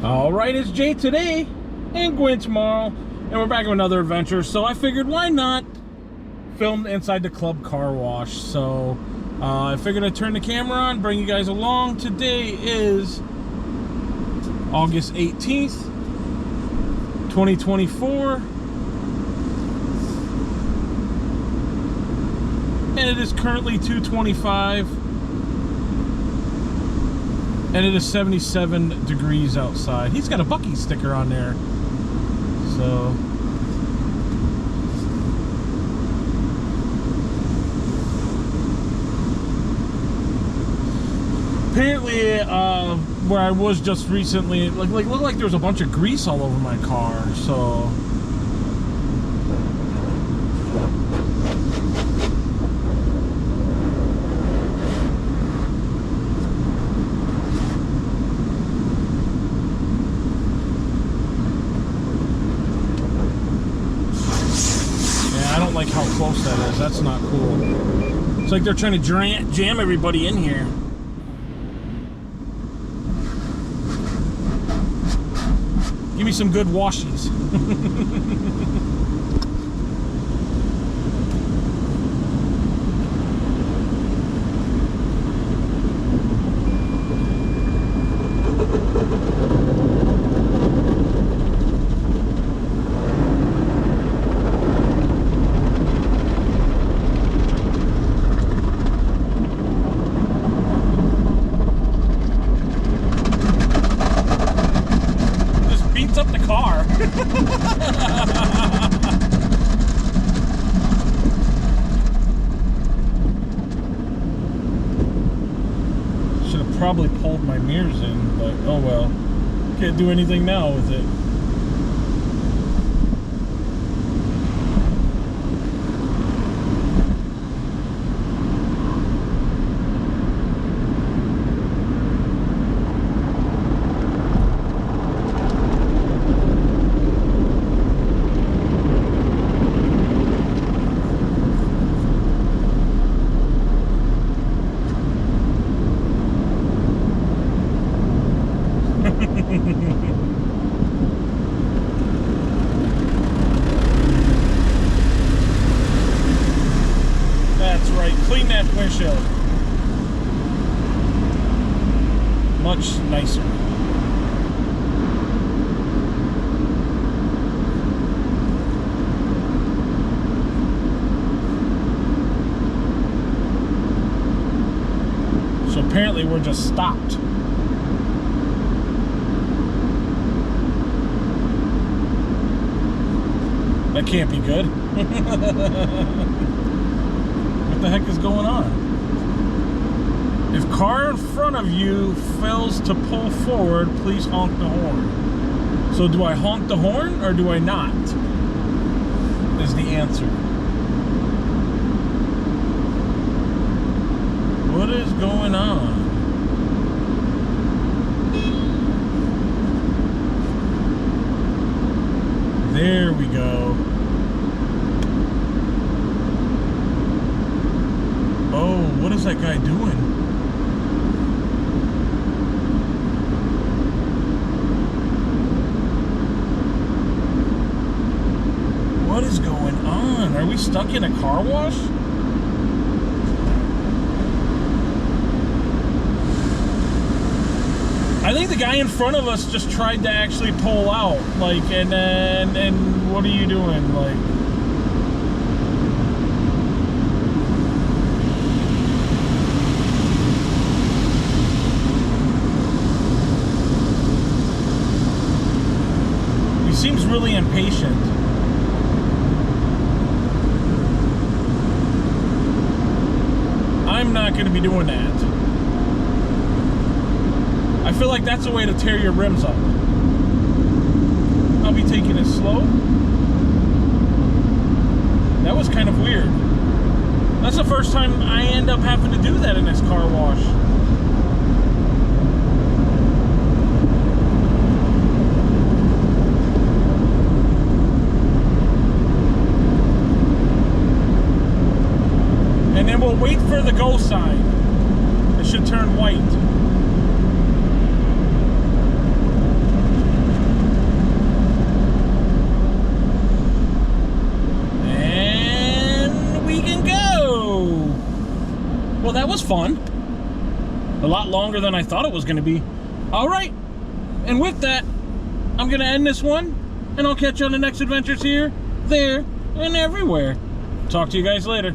Alright, it's Jay today and Gwen tomorrow, and we're back with another adventure. So I figured, why not film inside the club car wash? So I figured I'd turn the camera on, bring you guys along. Today is August 18th, 2024. And it is currently 2:25. And it is 77 degrees outside. He's got a Bucky sticker on there. So apparently where I was just recently, like looked like there was a bunch of grease all over my car. So like how close that is. That's not cool. It's like they're trying to jam everybody in here. Give me some good washies. Up the car. Should have probably pulled my mirrors in, but oh well. Can't do anything now with it. That's right, clean that windshield. Much nicer. So apparently we're just stopped. That can't be good. What the heck is going on? If car in front of you fails to pull forward, please honk the horn. So do I honk the horn or do I not? Is the answer. What is going on? There we go. Oh, what is that guy doing? What is going on? Are we stuck in a car wash? I think the guy in front of us just tried to actually pull out, like, and what are you doing, like? He seems really impatient. I'm not going to be doing that. I feel like that's a way to tear your rims up. I'll be taking it slow. That was kind of weird. That's the first time I end up having to do that in this car wash. And then we'll wait for the go sign. It should turn white. that was fun. A lot longer than I thought it was going to be. All right, and with that, I'm going to end this one, and I'll catch you on the next adventures here, there, and everywhere. Talk to you guys later.